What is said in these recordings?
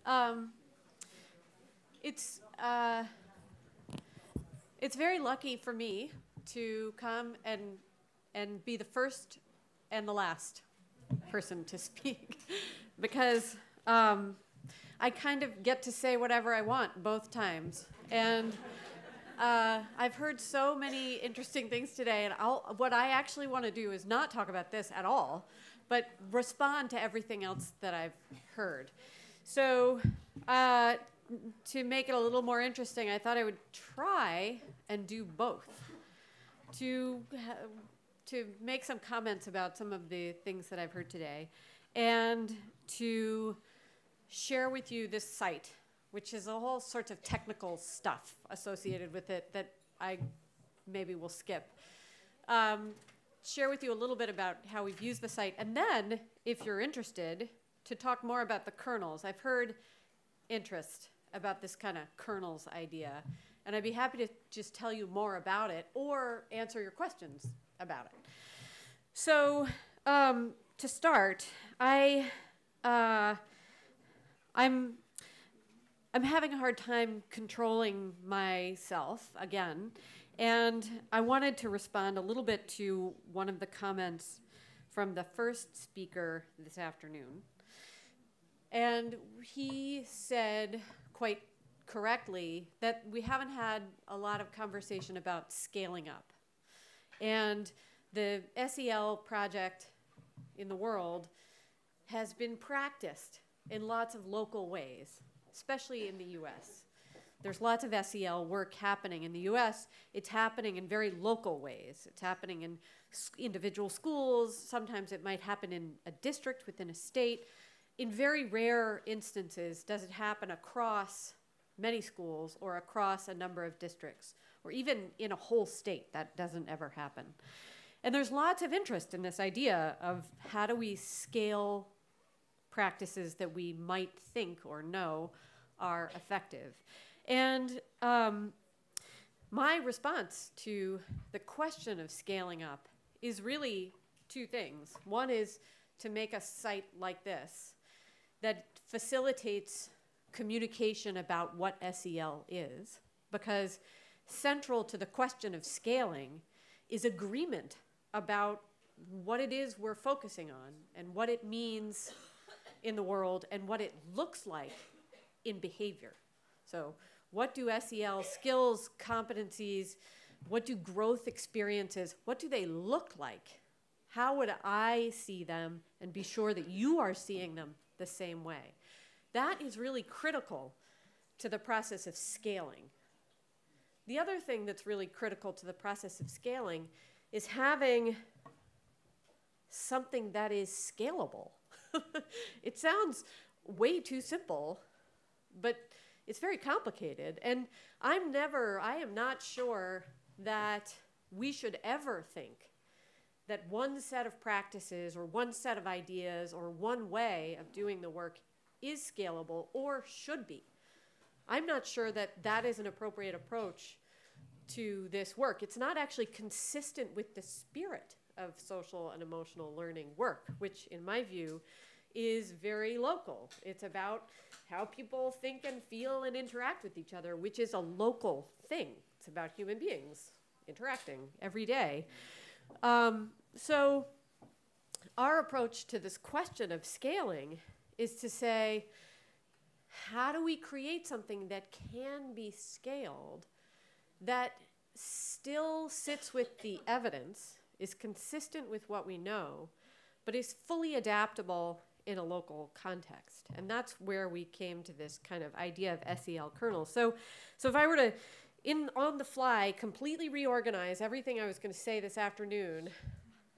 Um, it's very lucky for me to come and be the first and the last person to speak because I kind of get to say whatever I want both times. And I've heard so many interesting things today, and what I actually want to do is not talk about this at all, but respond to everything else that I've heard. So to make it a little more interesting, I thought I would try and do both. To make some comments about some of the things that I've heard today, and to share with you this site, which is a whole sorts of technical stuff associated with it that I maybe will skip. Share with you a little bit about how we've used the site, and then, if you're interested, to talk more about the kernels. I've heard interest about this kind of kernels idea, and I'd be happy to just tell you more about it or answer your questions about it. So to start, I'm having a hard time controlling myself again, and I wanted to respond a little bit to one of the comments from the first speaker this afternoon. And he said quite correctly that we haven't had a lot of conversation about scaling up. And the SEL project in the world has been practiced in lots of local ways, especially in the US. There's lots of SEL work happening in the US. It's happening in very local ways. It's happening in individual schools. Sometimes it might happen in a district within a state. In very rare instances, does it happen across many schools or across a number of districts, or even in a whole state. That doesn't ever happen. And there's lots of interest in this idea of how do we scale practices that we might think or know are effective. And my response to the question of scaling up is really two things. One is to make a site like this that facilitates communication about what SEL is, because central to the question of scaling is agreement about what it is we're focusing on and what it means in the world and what it looks like in behavior. So what do SEL skills, competencies, what do growth experiences, what do they look like? How would I see them and be sure that you are seeing them the same way? That is really critical to the process of scaling. The other thing that's really critical to the process of scaling is having something that is scalable. It sounds way too simple, but it's very complicated. And I am not sure that we should ever think that one set of practices or one set of ideas or one way of doing the work is scalable or should be. I'm not sure that that is an appropriate approach to this work. It's not actually consistent with the spirit of social and emotional learning work, which in my view is very local. It's about how people think and feel and interact with each other, which is a local thing. It's about human beings interacting every day. So our approach to this question of scaling is to say, how do we create something that can be scaled, that still sits with the evidence, is consistent with what we know, but is fully adaptable in a local context? And that's where we came to this kind of idea of SEL kernels. So if I were to, on the fly, completely reorganize everything I was going to say this afternoon,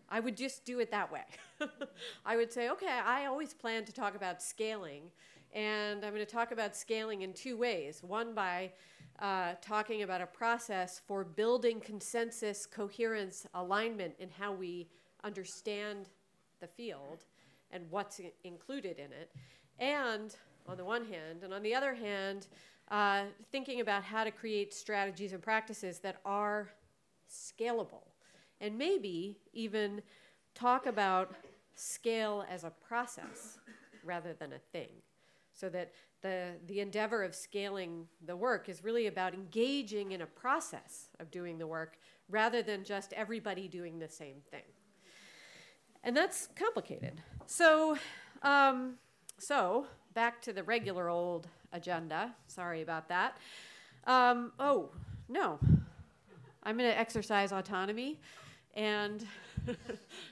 I would just do it that way. I would say, okay, I always plan to talk about scaling, and I'm going to talk about scaling in two ways. One, by talking about a process for building consensus, coherence, alignment in how we understand the field and what's included in it, and on the one hand, and on the other hand, thinking about how to create strategies and practices that are scalable. And maybe even talk about scale as a process rather than a thing. So that the endeavor of scaling the work is really about engaging in a process of doing the work rather than just everybody doing the same thing. And that's complicated. So back to the regular old agenda. Sorry about that. Oh, no. I'm going to exercise autonomy and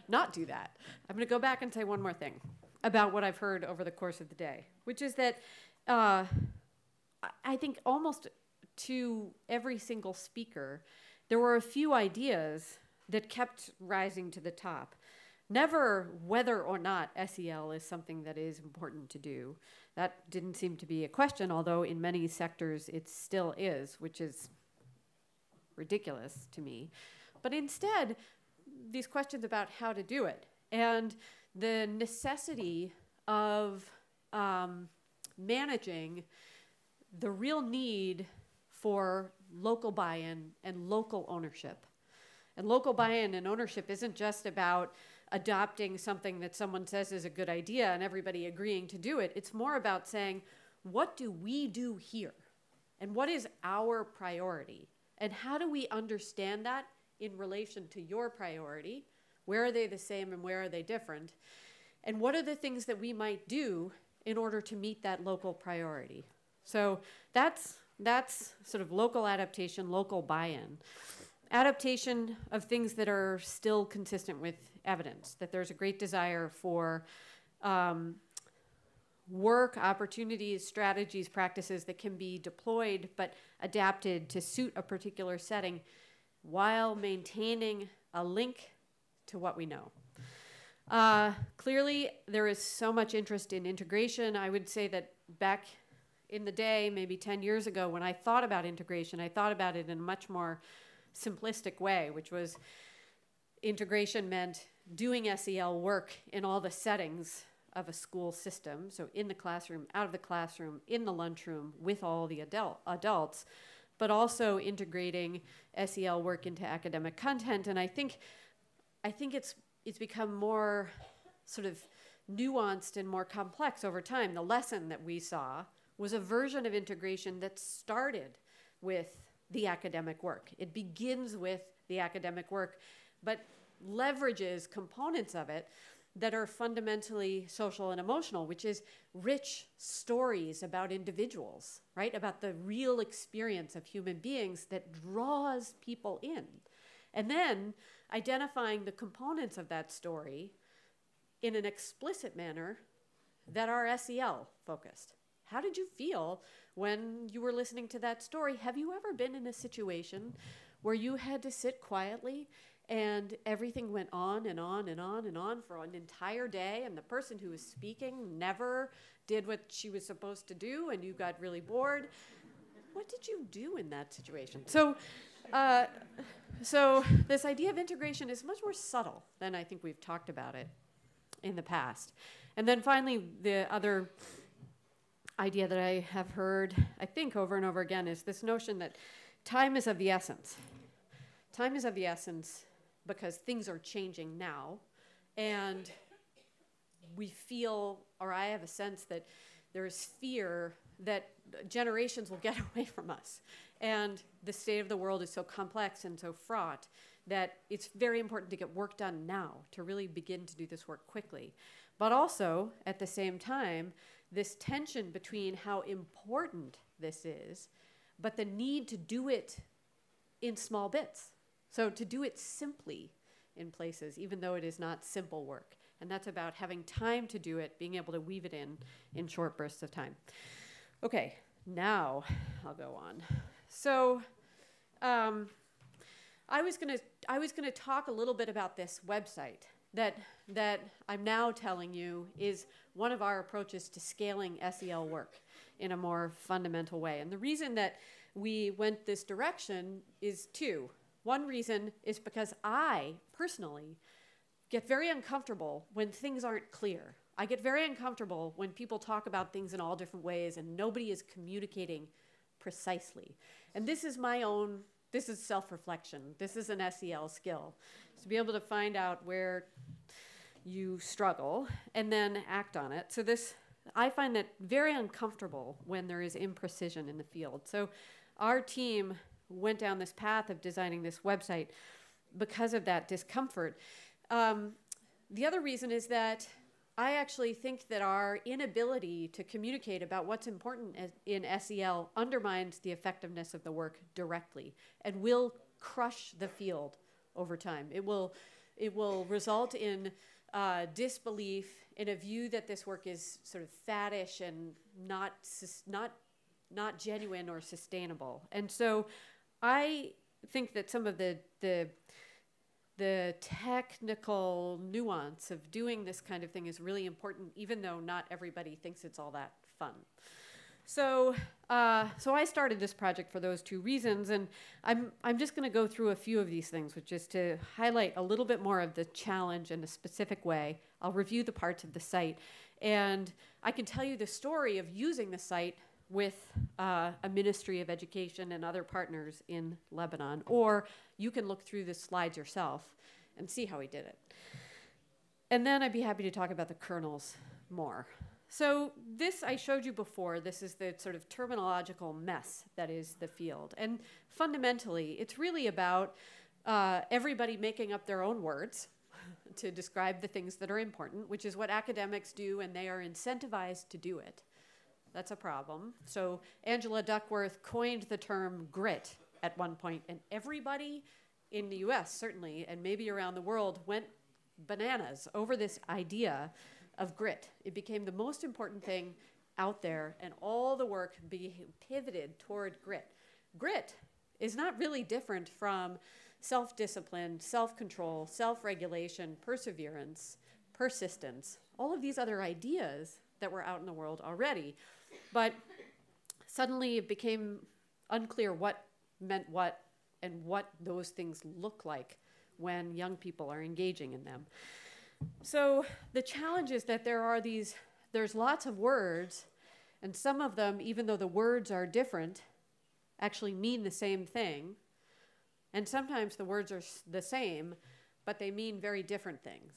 not do that. I'm going to go back and say one more thing about what I've heard over the course of the day, which is that I think almost to every single speaker, there were a few ideas that kept rising to the top. Never whether or not SEL is something that is important to do. That didn't seem to be a question, although in many sectors it still is, which is ridiculous to me. But instead, these questions about how to do it and the necessity of managing the real need for local buy-in and local ownership. And local buy-in and ownership isn't just about adopting something that someone says is a good idea and everybody agreeing to do it. It's more about saying, what do we do here? And what is our priority? And how do we understand that in relation to your priority? Where are they the same and where are they different? And what are the things that we might do in order to meet that local priority? So that's sort of local adaptation, local buy-in. Adaptation of things that are still consistent with evidence, that there's a great desire for work, opportunities, strategies, practices that can be deployed but adapted to suit a particular setting while maintaining a link to what we know. Clearly, there is so much interest in integration. I would say that back in the day, maybe 10 years ago, when I thought about integration, I thought about it in a much more simplistic way, which was integration meant doing SEL work in all the settings of a school system. So in the classroom, out of the classroom, in the lunchroom, with all the adults, but also integrating SEL work into academic content. And I think it's become more sort of nuanced and more complex over time. The lesson that we saw was a version of integration that started with the academic work. It begins with the academic work, but leverages components of it that are fundamentally social and emotional, which is rich stories about individuals, right? About the real experience of human beings that draws people in. And then identifying the components of that story in an explicit manner that are SEL focused. How did you feel when you were listening to that story? Have you ever been in a situation where you had to sit quietly and everything went on and on and on and on for an entire day, and the person who was speaking never did what she was supposed to do, and you got really bored? What did you do in that situation? So this idea of integration is much more subtle than I think we've talked about it in the past. And then finally, the other idea that I have heard, I think, over and over again is this notion that time is of the essence. Time is of the essence because things are changing now, and we feel, or I have a sense that there is fear that generations will get away from us. And the state of the world is so complex and so fraught that it's very important to get work done now, to really begin to do this work quickly. But also, at the same time, this tension between how important this is, but the need to do it in small bits. So to do it simply in places, even though it is not simple work. And that's about having time to do it, being able to weave it in short bursts of time. Okay, now I'll go on. So I was gonna talk a little bit about this website that I'm now telling you is one of our approaches to scaling SEL work in a more fundamental way. And the reason that we went this direction is two. One reason is because I personally get very uncomfortable when things aren't clear. I get very uncomfortable when people talk about things in all different ways and nobody is communicating precisely. And this is this is self-reflection. This is an SEL skill. To be able to find out where you struggle and then act on it. So I find that very uncomfortable when there is imprecision in the field. So our team went down this path of designing this website because of that discomfort. The other reason is that I actually think that our inability to communicate about what's important in SEL undermines the effectiveness of the work directly and will crush the field over time. It will result in disbelief, in a view that this work is sort of faddish and not genuine or sustainable. And so I think that some of the technical nuance of doing this kind of thing is really important, even though not everybody thinks it's all that fun. So I started this project for those two reasons, and I'm just going to go through a few of these things, which is to highlight a little bit more of the challenge in a specific way. I'll review the parts of the site, and I can tell you the story of using the site with a Ministry of Education and other partners in Lebanon, or you can look through the slides yourself and see how we did it. And then I'd be happy to talk about the kernels more. So this I showed you before. This is the sort of terminological mess that is the field. And fundamentally, it's really about everybody making up their own words to describe the things that are important, which is what academics do, and they are incentivized to do it. That's a problem. So Angela Duckworth coined the term grit at one point, and everybody in the US, certainly, and maybe around the world, went bananas over this idea of grit. It became the most important thing out there, and all the work pivoted toward grit. Grit is not really different from self-discipline, self-control, self-regulation, perseverance, persistence, all of these other ideas that were out in the world already. But suddenly it became unclear what meant what and what those things look like when young people are engaging in them. So the challenge is that there's lots of words, and some of them, even though the words are different, actually mean the same thing. And sometimes the words are the same, but they mean very different things.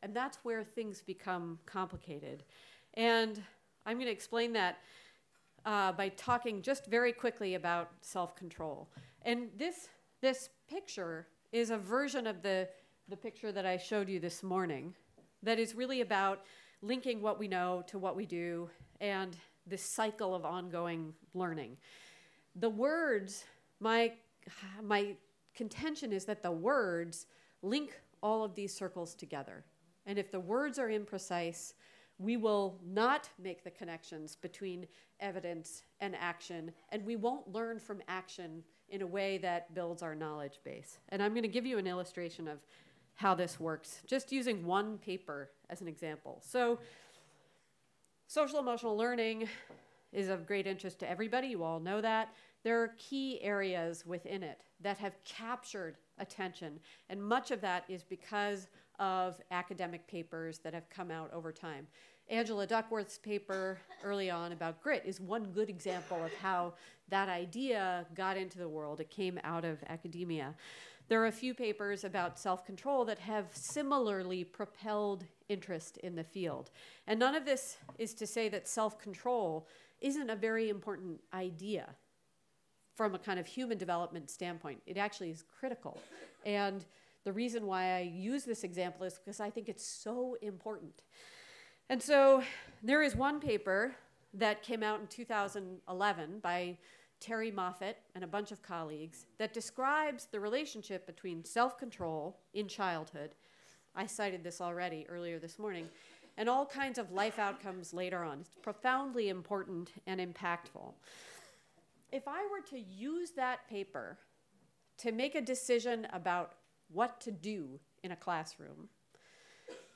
And that's where things become complicated. And I'm going to explain that by talking just very quickly about self-control. And this picture is a version of the picture that I showed you this morning that is really about linking what we know to what we do and this cycle of ongoing learning. The words, my contention is that the words link all of these circles together. And if the words are imprecise, we will not make the connections between evidence and action, and we won't learn from action in a way that builds our knowledge base. And I'm going to give you an illustration of how this works, just using one paper as an example. So social emotional learning is of great interest to everybody. You all know that. There are key areas within it that have captured attention, and much of that is because of academic papers that have come out over time. Angela Duckworth's paper early on about grit is one good example of how that idea got into the world. It came out of academia. There are a few papers about self-control that have similarly propelled interest in the field. And none of this is to say that self-control isn't a very important idea from a kind of human development standpoint. It actually is critical. And the reason why I use this example is because I think it's so important. And so there is one paper that came out in 2011 by Terry Moffat and a bunch of colleagues that describes the relationship between self-control in childhood. I cited this already earlier this morning, and all kinds of life outcomes later on. It's profoundly important and impactful. If I were to use that paper to make a decision about what to do in a classroom,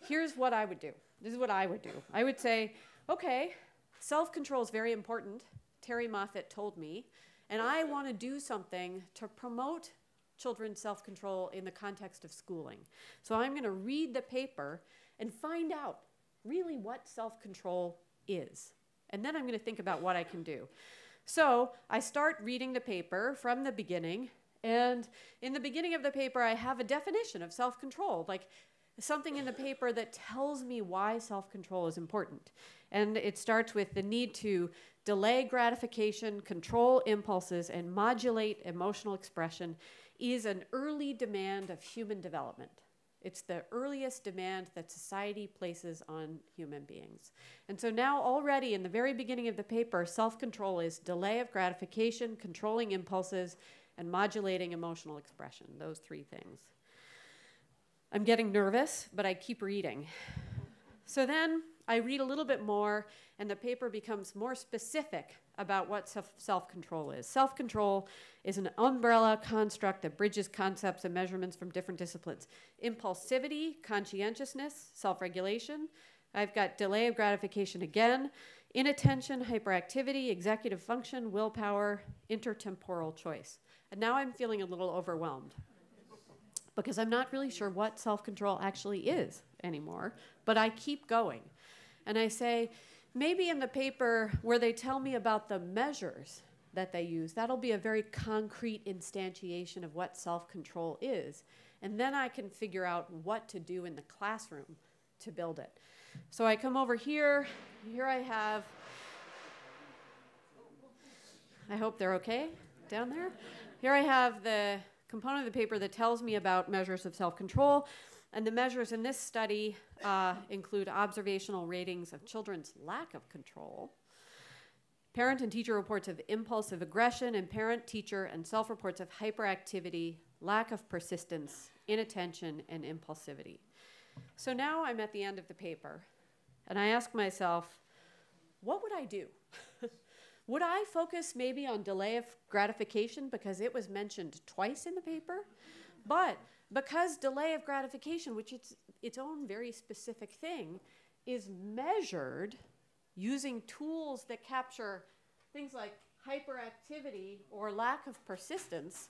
here's what I would do. This is what I would do. I would say, okay, self-control is very important, Terry Moffat told me, and I want to do something to promote children's self-control in the context of schooling. So I'm going to read the paper and find out really what self-control is. And then I'm going to think about what I can do. So I start reading the paper from the beginning, and in the beginning of the paper I have a definition of self-control, like something in the paper that tells me why self-control is important. And it starts with the need to delay gratification, control impulses, and modulate emotional expression is an early demand of human development. It's the earliest demand that society places on human beings. And so now already in the very beginning of the paper, self-control is delay of gratification, controlling impulses, and modulating emotional expression, those three things. I'm getting nervous, but I keep reading. So then I read a little bit more, and the paper becomes more specific about what self-control is. Self-control is an umbrella construct that bridges concepts and measurements from different disciplines. Impulsivity, conscientiousness, self-regulation. I've got delay of gratification again, inattention, hyperactivity, executive function, willpower, intertemporal choice. And now I'm feeling a little overwhelmed because I'm not really sure what self-control actually is anymore, but I keep going. And I say, maybe in the paper where they tell me about the measures that they use, that'll be a very concrete instantiation of what self-control is. And then I can figure out what to do in the classroom to build it. So I come over here. Here I have, I hope they're okay down there. Here I have the component of the paper that tells me about measures of self-control. And the measures in this study include observational ratings of children's lack of control, parent and teacher reports of impulsive aggression, and parent, teacher, and self-reports of hyperactivity, lack of persistence, inattention, and impulsivity. So now I'm at the end of the paper, and I ask myself, what would I do? Would I focus maybe on delay of gratification because it was mentioned twice in the paper? But because delay of gratification, which is its own very specific thing, is measured using tools that capture things like hyperactivity or lack of persistence,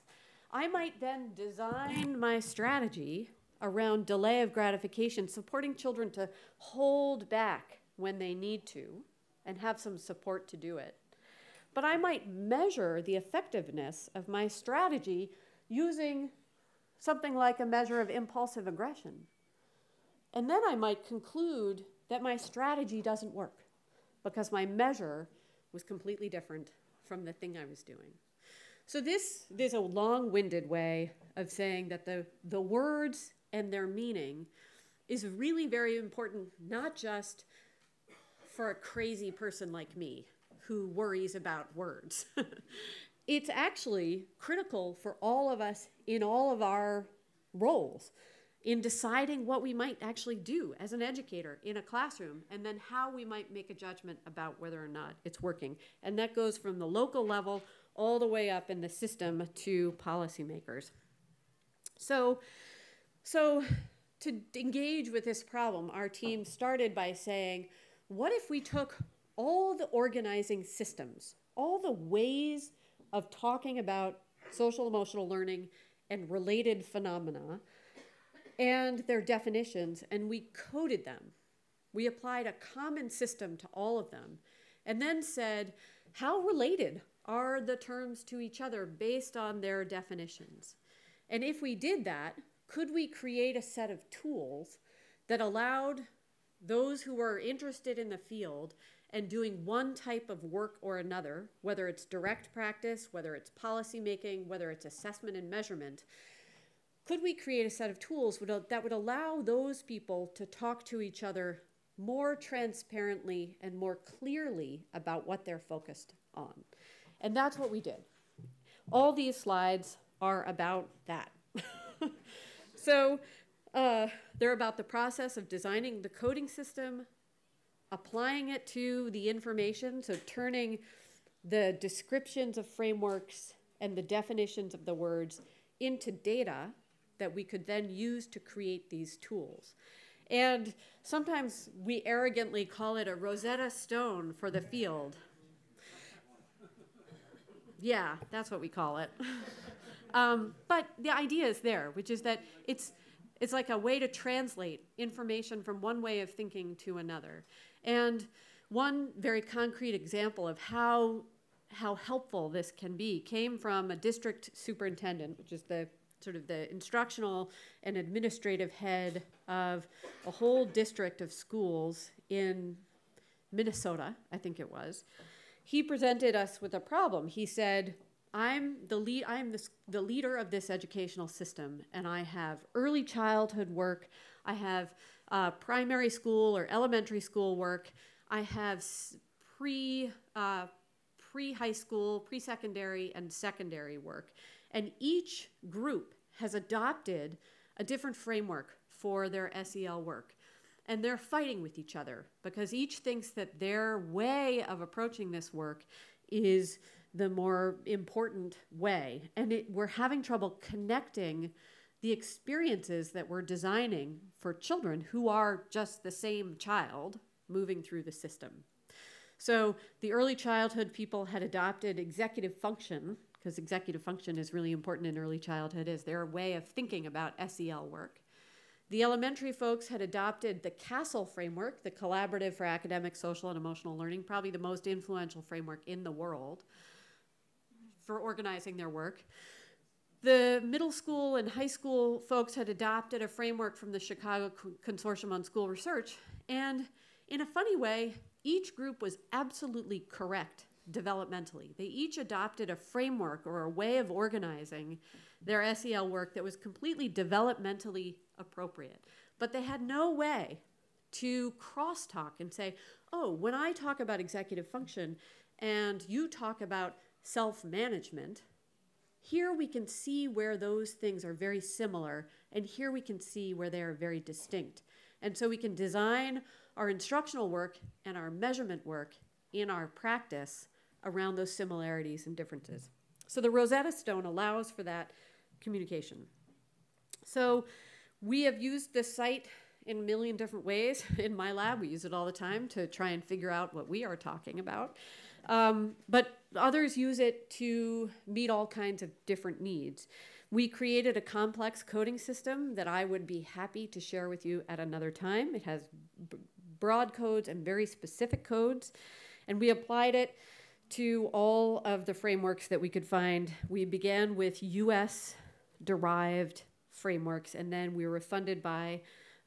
I might then design my strategy around delay of gratification, supporting children to hold back when they need to and have some support to do it. But I might measure the effectiveness of my strategy using something like a measure of impulsive aggression. And then I might conclude that my strategy doesn't work because my measure was completely different from the thing I was doing. So this is a long-winded way of saying that the words and their meaning is really very important, not just for a crazy person like me who worries about words. It's actually critical for all of us in all of our roles in deciding what we might actually do as an educator in a classroom, and then how we might make a judgment about whether or not it's working. And that goes from the local level all the way up in the system to policymakers. So to engage with this problem, our team started by saying, what if we took all the organizing systems, all the ways of talking about social emotional learning and related phenomena and their definitions, and we coded them. We applied a common system to all of them, and then said, how related are the terms to each other based on their definitions? And if we did that, could we create a set of tools that allowed those who are interested in the field and doing one type of work or another, whether it's direct practice, whether it's policy making, whether it's assessment and measurement, could we create a set of tools that would allow those people to talk to each other more transparently and more clearly about what they're focused on? And that's what we did. All these slides are about that. So they're about the process of designing the coding system, applying it to the information, so turning the descriptions of frameworks and the definitions of the words into data that we could then use to create these tools. And sometimes we arrogantly call it a Rosetta Stone for the field. Yeah, that's what we call it. But the idea is there, which is that it's like a way to translate information from one way of thinking to another. And one very concrete example of how helpful this can be came from a district superintendent, which is the sort of the instructional and administrative head of a whole district of schools in Minnesota, I think it was. He presented us with a problem. He said, I'm the leader of this educational system, and I have early childhood work, I have primary school or elementary school work, I have pre-high school, pre-secondary, and secondary work. And each group has adopted a different framework for their SEL work. And they're fighting with each other because each thinks that their way of approaching this work is the more important way. And we're having trouble connecting the experiences that we're designing for children who are just the same child moving through the system. So the early childhood people had adopted executive function, because executive function is really important in early childhood as their way of thinking about SEL work. The elementary folks had adopted the CASEL framework, the Collaborative for Academic, Social, and Emotional Learning, probably the most influential framework in the world for organizing their work. The middle school and high school folks had adopted a framework from the Chicago Consortium on School Research, and in a funny way, each group was absolutely correct developmentally. They each adopted a framework or a way of organizing their SEL work that was completely developmentally appropriate. But they had no way to crosstalk and say, oh, when I talk about executive function and you talk about self-management, here we can see where those things are very similar, and here we can see where they are very distinct. And so we can design our instructional work and our measurement work in our practice around those similarities and differences. So the Rosetta Stone allows for that communication. So we have used this site in a million different ways. In my lab, we use it all the time to try and figure out what we are talking about. But others use it to meet all kinds of different needs. We created a complex coding system that I would be happy to share with you at another time. It has broad codes and very specific codes, and we applied it to all of the frameworks that we could find. We began with US-derived frameworks, and then we were funded by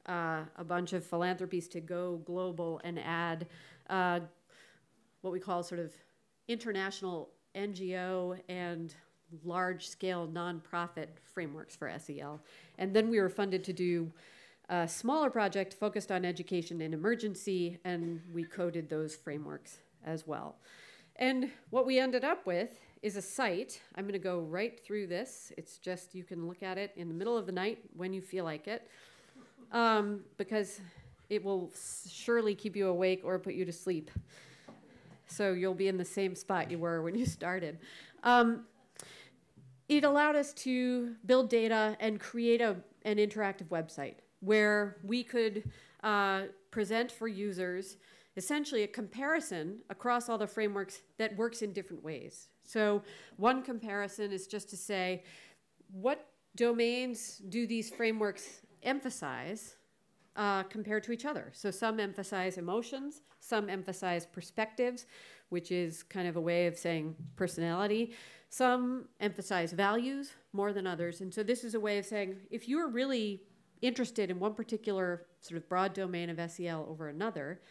a bunch of philanthropies to go global and add what we call sort of international NGO and large-scale nonprofit frameworks for SEL. And then we were funded to do a smaller project focused on education in emergency, and we coded those frameworks as well. And what we ended up with is a site. I'm going to go right through this. It's just, you can look at it in the middle of the night when you feel like it, because it will surely keep you awake or put you to sleep. So you'll be in the same spot you were when you started. It allowed us to build data and create an interactive website where we could present for users essentially a comparison across all the frameworks that works in different ways. So one comparison is just to say, what domains do these frameworks emphasize compared to each other? So some emphasize emotions, some emphasize perspectives, which is kind of a way of saying personality. Some emphasize values more than others. And so this is a way of saying, if you're really interested in one particular sort of broad domain of SEL over another,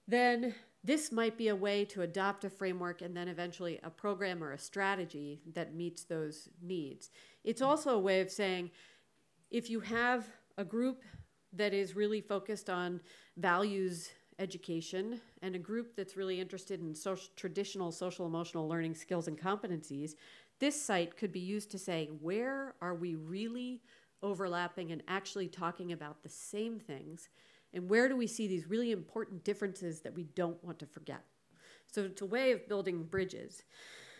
then this might be a way to adopt a framework and then eventually a program or a strategy that meets those needs. It's also a way of saying, if you have a group that is really focused on values education and a group that's really interested in traditional social emotional learning skills and competencies, this site could be used to say, where are we really overlapping and actually talking about the same things? And where do we see these really important differences that we don't want to forget? So it's a way of building bridges.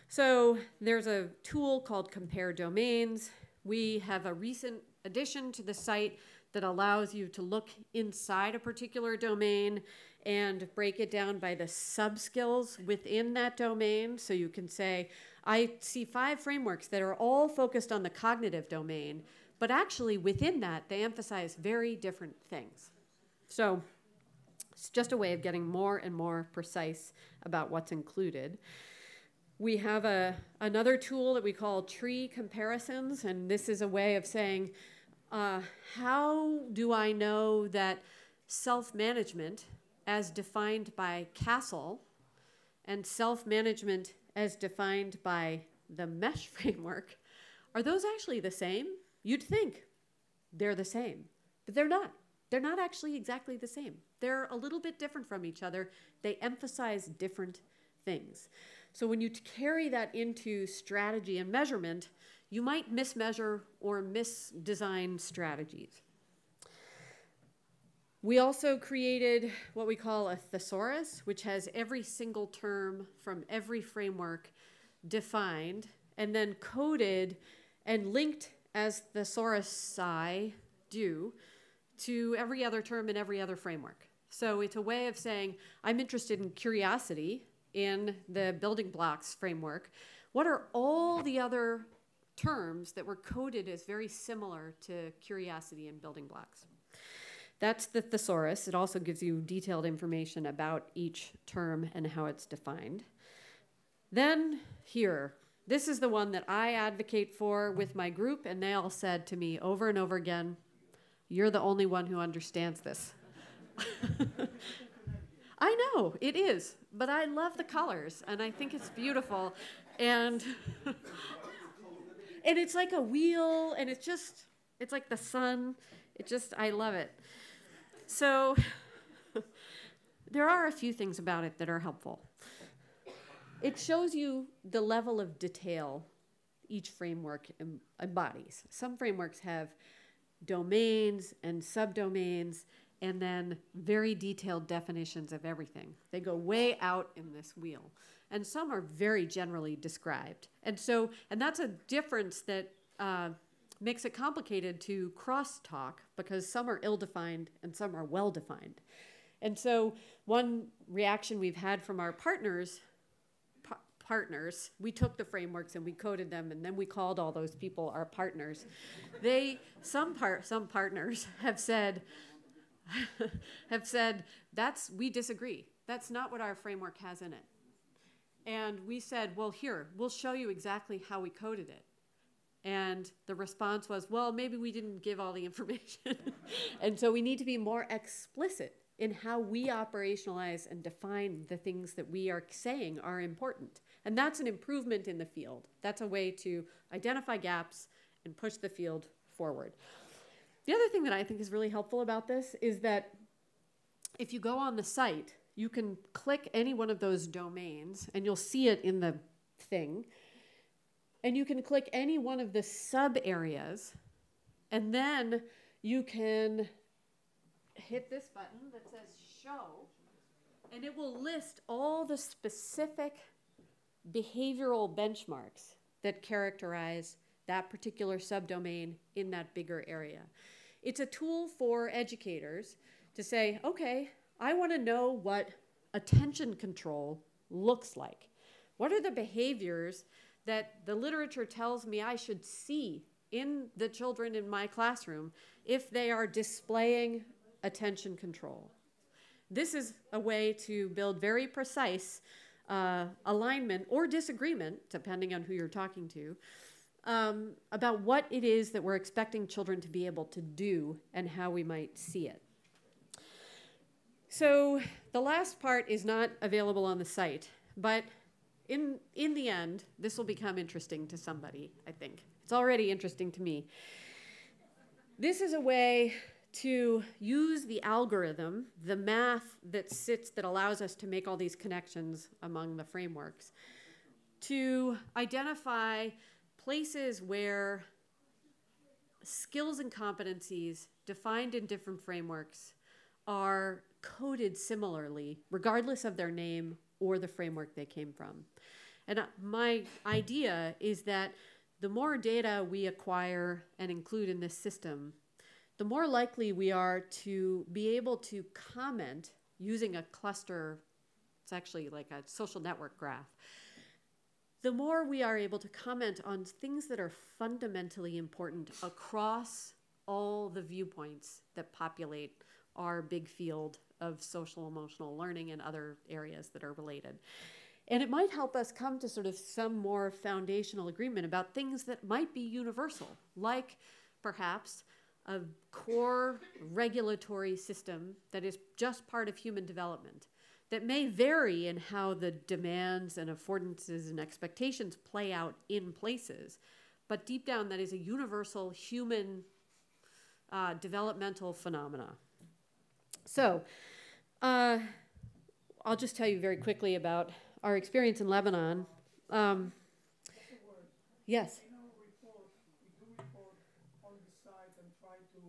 So there's a tool called Compare Domains. We have a recent addition to the site that allows you to look inside a particular domain and break it down by the sub-skills within that domain. So you can say, I see 5 frameworks that are all focused on the cognitive domain, but actually within that, they emphasize very different things. So it's just a way of getting more and more precise about what's included. We have another tool that we call tree comparisons, and this is a way of saying, how do I know that self-management as defined by Castle and self-management as defined by the mesh framework, are those actually the same? You'd think they're the same, but they're not. They're not actually exactly the same. They're a little bit different from each other. They emphasize different things. So when you carry that into strategy and measurement, you might mismeasure or misdesign strategies. We also created what we call a thesaurus, which has every single term from every framework defined and then coded and linked as thesaurusi do to every other term in every other framework. So it's a way of saying, I'm interested in curiosity in the building blocks framework. What are all the other terms that were coded as very similar to curiosity in building blocks? That's the thesaurus. It also gives you detailed information about each term and how it's defined. Then here, this is the one that I advocate for with my group, and they all said to me over and over again, you're the only one who understands this. I know, it is, but I love the colors, and I think it's beautiful, and it's like a wheel, and it's like the sun. I love it. So there are a few things about it that are helpful. It shows you the level of detail each framework embodies. Some frameworks have domains and subdomains, and then very detailed definitions of everything. They go way out in this wheel. And some are very generally described. And that's a difference that makes it complicated to crosstalk, because some are ill-defined and some are well-defined. And so one reaction we've had from our partners, we took the frameworks and we coded them, and then we called all those people our partners. Some partners have said, we disagree. That's not what our framework has in it. And we said, well, here, we'll show you exactly how we coded it. And the response was, well, maybe we didn't give all the information. And so we need to be more explicit in how we operationalize and define the things that we are saying are important. And that's an improvement in the field. That's a way to identify gaps and push the field forward. The other thing that I think is really helpful about this is that if you go on the site, you can click any one of those domains, and you'll see it in the thing. And you can click any one of the sub areas, and then you can hit this button that says show, and it will list all the specific behavioral benchmarks that characterize that particular subdomain in that bigger area. It's a tool for educators to say, okay, I want to know what attention control looks like. What are the behaviors that the literature tells me I should see in the children in my classroom if they are displaying attention control? This is a way to build very precise alignment or disagreement, depending on who you're talking to, about what it is that we're expecting children to be able to do and how we might see it. So the last part is not available on the site, but in the end, this will become interesting to somebody, I think. It's already interesting to me. This is a way to use the algorithm, the math that allows us to make all these connections among the frameworks, to identify places where skills and competencies defined in different frameworks are coded similarly, regardless of their name or the framework they came from. And my idea is that the more data we acquire and include in this system, the more likely we are to be able to comment using a cluster. It's actually like a social network graph. The more we are able to comment on things that are fundamentally important across all the viewpoints that populate our big field of social emotional learning and other areas that are related. And it might help us come to sort of some more foundational agreement about things that might be universal, like perhaps a core regulatory system that is just part of human development, that may vary in how the demands and affordances and expectations play out in places, but deep down that is a universal human developmental phenomena. So I'll just tell you very quickly about our experience in Lebanon. Yes? In our report, we do report on the site and try to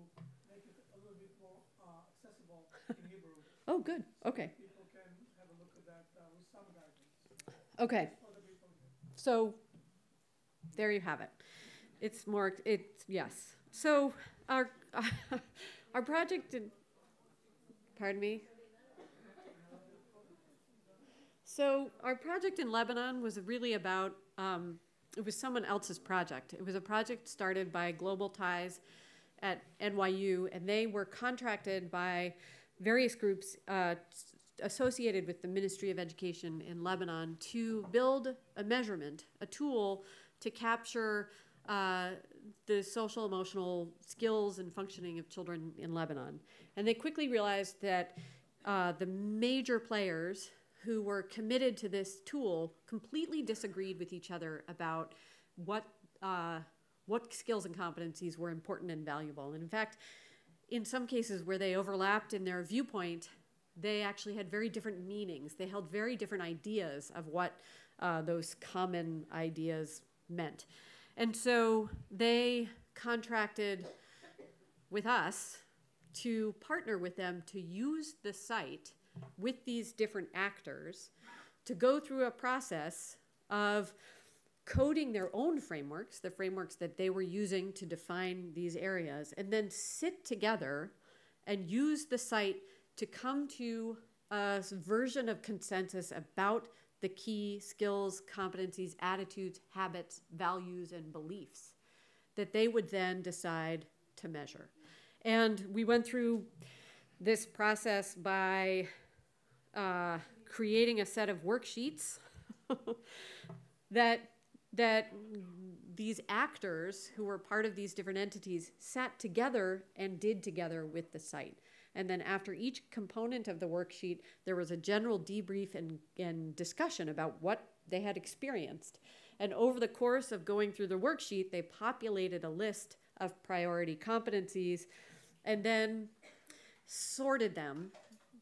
make it a little bit more accessible in Hebrew. Oh, good. Okay. People can have a look at that with some guidance. Okay. So there you have it. It's more, yes. So our project in, pardon me? So our project in Lebanon was really about, it was someone else's project. It was a project started by Global Ties at NYU, and they were contracted by various groups associated with the Ministry of Education in Lebanon to build a measurement, a tool to capture the social emotional skills and functioning of children in Lebanon. And they quickly realized that the major players who were committed to this tool completely disagreed with each other about what skills and competencies were important and valuable. And in fact, in some cases where they overlapped in their viewpoint, they actually had very different meanings. They held very different ideas of what those common ideas meant. And so they contracted with us to partner with them to use the site with these different actors to go through a process of coding their own frameworks, the frameworks that they were using to define these areas, and then sit together and use the site to come to a version of consensus about the key skills, competencies, attitudes, habits, values, and beliefs that they would then decide to measure. And we went through this process by creating a set of worksheets that these actors who were part of these different entities sat together and did together with the site. And then after each component of the worksheet, there was a general debrief and discussion about what they had experienced. And over the course of going through the worksheet, they populated a list of priority competencies and then sorted them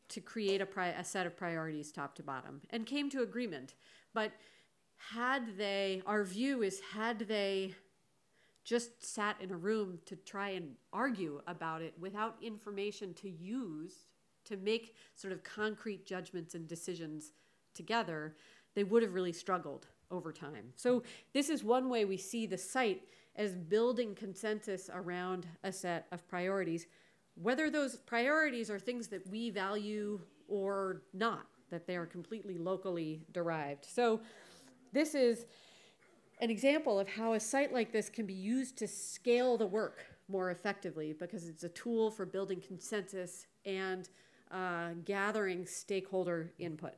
to create a set of priorities top to bottom and came to agreement. But our view is, had they just sat in a room to try and argue about it without information to use to make sort of concrete judgments and decisions together, they would have really struggled over time. So this is one way we see the site as building consensus around a set of priorities, whether those priorities are things that we value or not, that they are completely locally derived. So this is an example of how a site like this can be used to scale the work more effectively, because it's a tool for building consensus and gathering stakeholder input.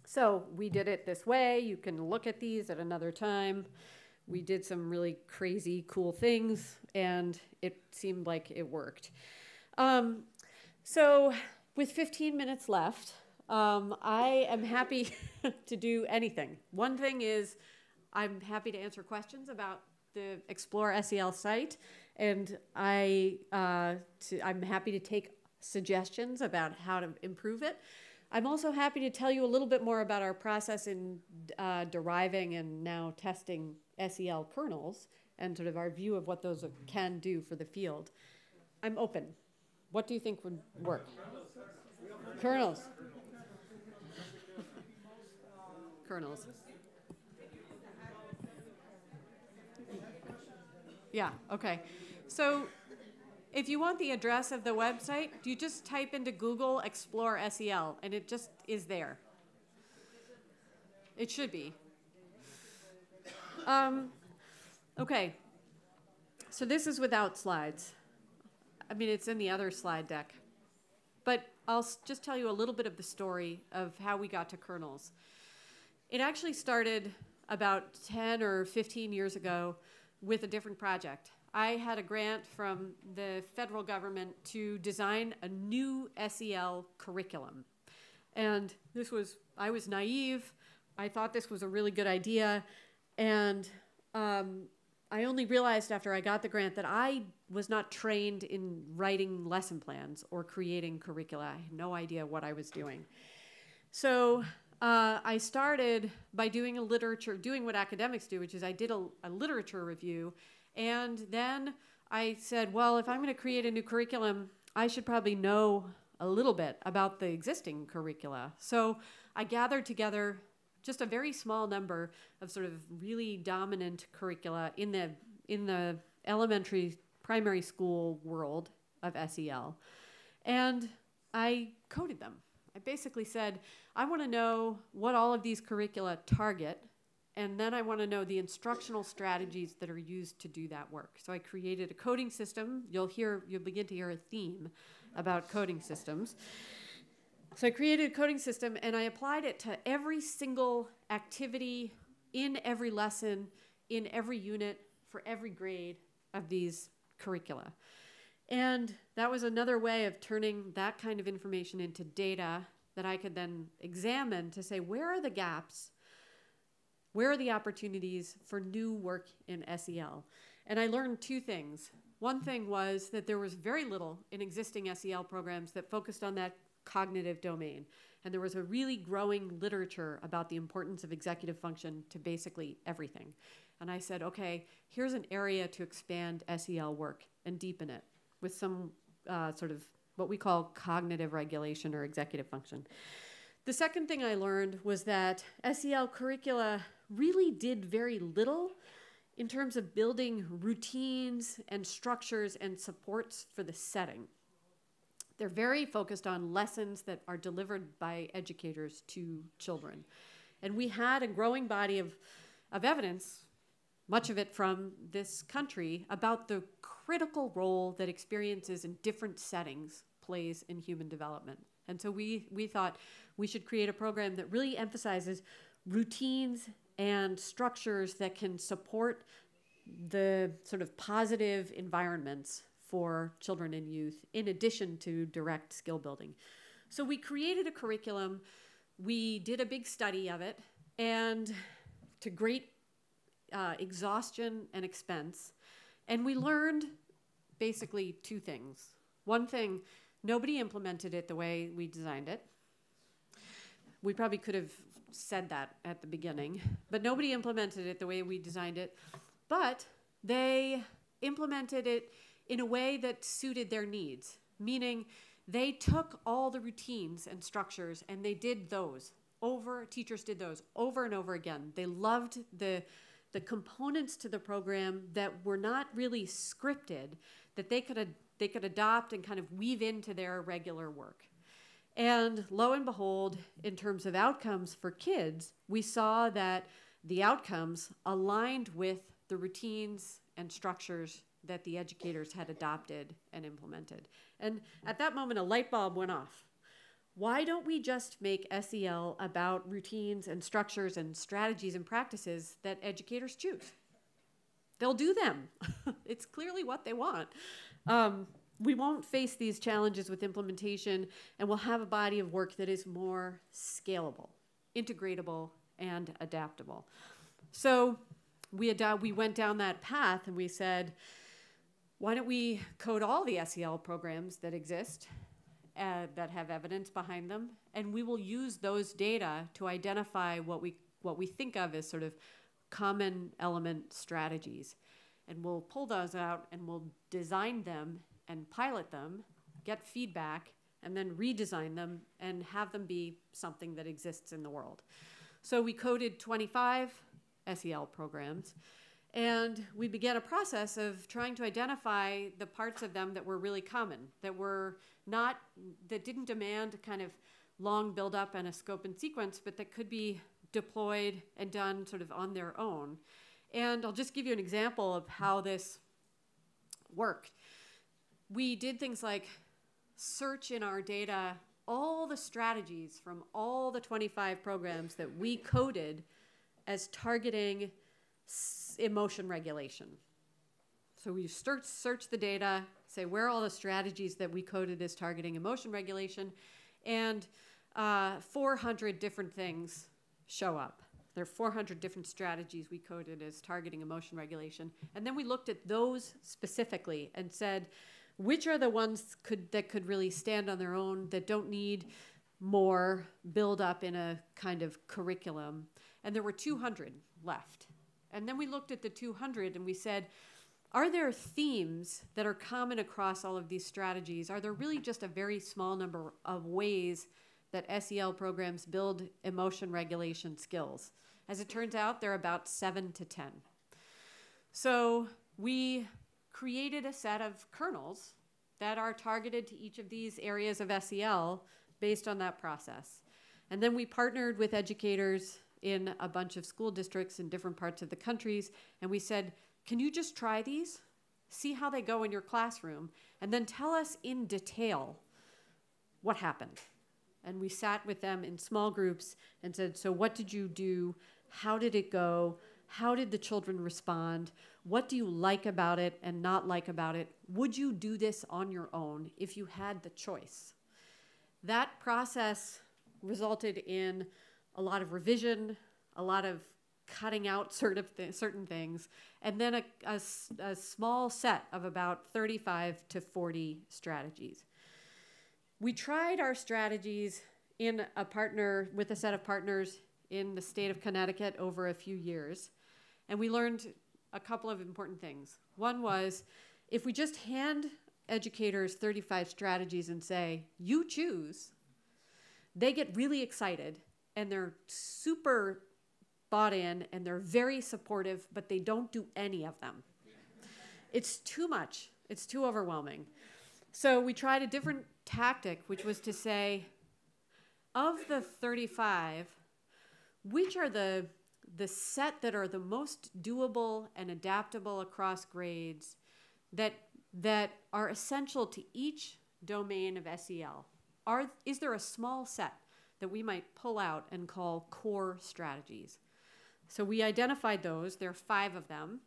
So we did it this way. You can look at these at another time. We did some really crazy, cool things, and it seemed like it worked. So with 15 minutes left, I am happy to do anything. One thing is, I'm happy to answer questions about the Explore SEL site, and I'm happy to take suggestions about how to improve it. I'm also happy to tell you a little bit more about our process in deriving and now testing SEL kernels and sort of our view of what those can do for the field. I'm open. What do you think would work? Kernels. Kernels. Yeah, okay. So if you want the address of the website, you just type into Google Explore SEL, and it just is there. It should be. Okay. So this is without slides. I mean, it's in the other slide deck. But I'll just tell you a little bit of the story of how we got to kernels. It actually started about 10 or 15 years ago with a different project. I had a grant from the federal government to design a new SEL curriculum. And I was naive. I thought this was a really good idea. And I only realized after I got the grant that I was not trained in writing lesson plans or creating curricula. I had no idea what I was doing. So I started by doing what academics do, which is I did a literature review. And then I said, well, if I'm going to create a new curriculum, I should probably know a little bit about the existing curricula. So I gathered together just a very small number of sort of really dominant curricula in the elementary, primary school world of SEL. And I coded them. I basically said, I want to know what all of these curricula target, and then I want to know the instructional strategies that are used to do that work. So I created a coding system. You'll begin to hear a theme about coding systems. So I created a coding system, and I applied it to every single activity in every lesson, in every unit, for every grade of these curricula. And that was another way of turning that kind of information into data that I could then examine to say, where are the gaps? Where are the opportunities for new work in SEL? And I learned two things. One thing was that there was very little in existing SEL programs that focused on that cognitive domain. And there was a really growing literature about the importance of executive function to basically everything. And I said, okay, here's an area to expand SEL work and deepen it with some sort of what we call cognitive regulation or executive function. The second thing I learned was that SEL curricula really did very little in terms of building routines and structures and supports for the setting. They're very focused on lessons that are delivered by educators to children. And we had a growing body of evidence, much of it from this country, about the critical role that experiences in different settings plays in human development. And so we thought we should create a program that really emphasizes routines and structures that can support the sort of positive environments for children and youth, in addition to direct skill building. So we created a curriculum, we did a big study of it, and to great exhaustion and expense, and we learned basically two things. One thing, nobody implemented it the way we designed it. We probably could have said that at the beginning, but nobody implemented it the way we designed it. But they implemented it in a way that suited their needs, meaning they took all the routines and structures and they did those teachers did those over and over again. They loved the components to the program that were not really scripted, that they could adopt and kind of weave into their regular work. And lo and behold, in terms of outcomes for kids, we saw that the outcomes aligned with the routines and structures that the educators had adopted and implemented. And at that moment, a light bulb went off. Why don't we just make SEL about routines and structures and strategies and practices that educators choose? They'll do them. It's clearly what they want. We won't face these challenges with implementation, and we'll have a body of work that is more scalable, integratable, and adaptable. So we went down that path and we said, why don't we code all the SEL programs that exist that have evidence behind them, and we will use those data to identify what we think of as sort of common element strategies. And we'll pull those out and we'll design them and pilot them, get feedback, and then redesign them and have them be something that exists in the world. So we coded 25 SEL programs, and we began a process of trying to identify the parts of them that were really common, that didn't demand kind of long build-up and a scope and sequence, but that could be deployed and done sort of on their own. And I'll just give you an example of how this worked. We did things like search in our data all the strategies from all the 25 programs that we coded as targeting emotion regulation. So we search the data, say where are all the strategies that we coded as targeting emotion regulation, and 400 different things show up. There are 400 different strategies we coded as targeting emotion regulation. And then we looked at those specifically and said, which are the ones that could really stand on their own, that don't need more build up in a kind of curriculum. And there were 200 left. And then we looked at the 200 and we said, are there themes that are common across all of these strategies? Are there really just a very small number of ways that SEL programs build emotion regulation skills? As it turns out, there are about 7 to 10. So we created a set of kernels that are targeted to each of these areas of SEL based on that process. And then we partnered with educators in a bunch of school districts in different parts of the countries, and we said, can you just try these? See how they go in your classroom, and then tell us in detail what happened. And we sat with them in small groups and said, so what did you do? How did it go? How did the children respond? What do you like about it and not like about it? Would you do this on your own if you had the choice? That process resulted in a lot of revision, a lot of cutting out certain things, and then a small set of about 35 to 40 strategies. We tried our strategies with a set of partners in the state of Connecticut over a few years, and we learned a couple of important things. One was, if we just hand educators 35 strategies and say, you choose, they get really excited and they're super bought in and they're very supportive, but they don't do any of them. It's too much. It's too overwhelming. So we tried a different tactic, which was to say, of the 35, which are the set that are the most doable and adaptable across grades that are essential to each domain of SEL? Is there a small set that we might pull out and call core strategies? So we identified those. There are 5 of them.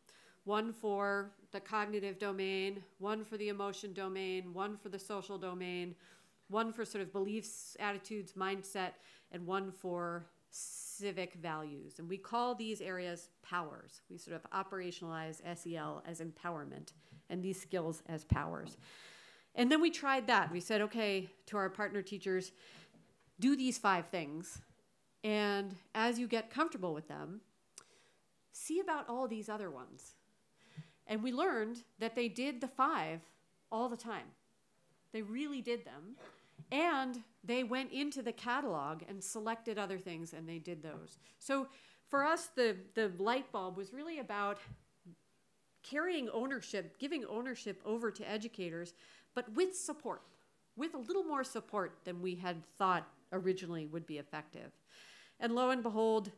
One for the cognitive domain, one for the emotion domain, one for the social domain, one for sort of beliefs, attitudes, mindset, and one for civic values. And we call these areas powers. We sort of operationalize SEL as empowerment and these skills as powers. And then we tried that. We said, okay, to our partner teachers, do these 5 things. And as you get comfortable with them, see about all these other ones. And we learned that they did the 5 all the time. They really did them. And they went into the catalog and selected other things, and they did those. So for us, the light bulb was really about carrying ownership, giving ownership over to educators, but with support, with a little more support than we had thought originally would be effective. And lo and behold,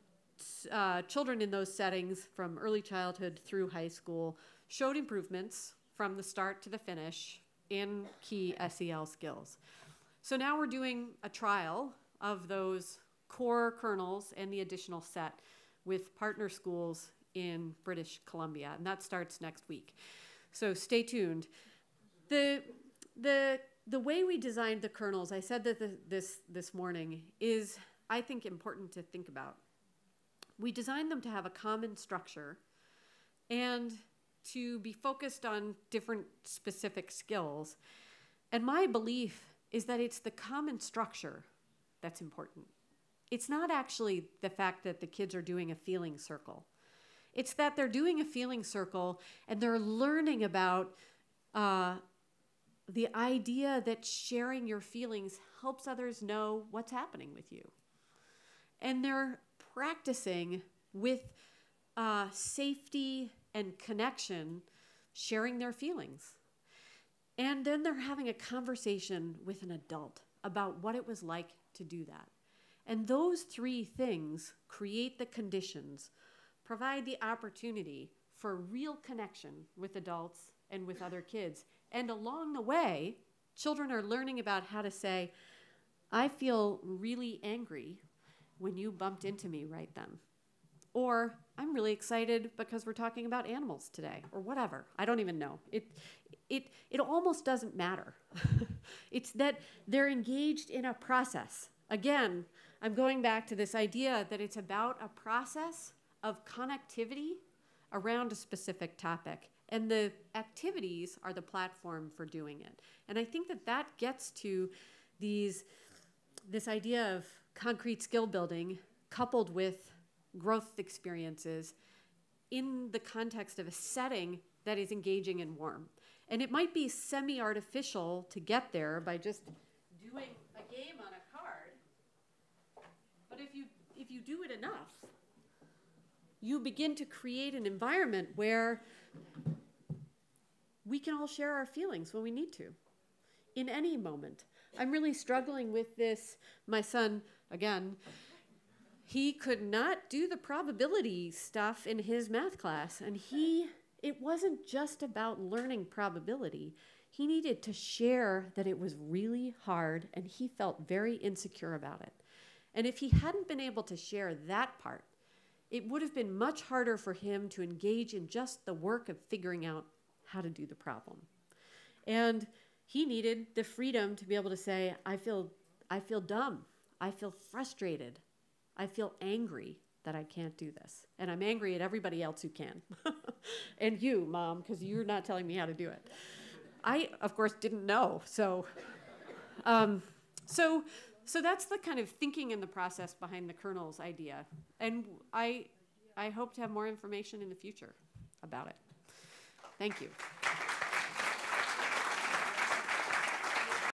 children in those settings from early childhood through high school showed improvements from the start to the finish in key SEL skills. So now we're doing a trial of those core kernels and the additional set with partner schools in British Columbia, and that starts next week. So stay tuned. The way we designed the kernels, I said that this morning, is, I think, important to think about. We designed them to have a common structure and to be focused on different specific skills. And my belief is that it's the common structure that's important. It's not actually the fact that the kids are doing a feeling circle. It's that they're doing a feeling circle and they're learning about the idea that sharing your feelings helps others know what's happening with you. And they're practicing with safety and connection, sharing their feelings. And then they're having a conversation with an adult about what it was like to do that. And those 3 things create the conditions, provide the opportunity for real connection with adults and with other kids. And along the way, children are learning about how to say, I feel really angry when you bumped into me right then. Or I'm really excited because we're talking about animals today, or whatever. I don't even know. It almost doesn't matter. It's that they're engaged in a process. Again, I'm going back to this idea that it's about a process of connectivity around a specific topic. And the activities are the platform for doing it. And I think that that gets to this idea of concrete skill building coupled with growth experiences in the context of a setting that is engaging and warm. And it might be semi-artificial to get there by just doing a game on a card, but if you do it enough, you begin to create an environment where we can all share our feelings when we need to, in any moment. I'm really struggling with this. My son, again, he could not do the probability stuff in his math class, and it wasn't just about learning probability. He needed to share that it was really hard, and he felt very insecure about it. And if he hadn't been able to share that part, it would have been much harder for him to engage in just the work of figuring out how to do the problem. And he needed the freedom to be able to say, I feel dumb. I feel frustrated. I feel angry that I can't do this. And I'm angry at everybody else who can. And you, Mom, because you're not telling me how to do it. I, of course, didn't know. So that's the kind of thinking in the process behind the kernels idea. And I hope to have more information in the future about it. Thank you.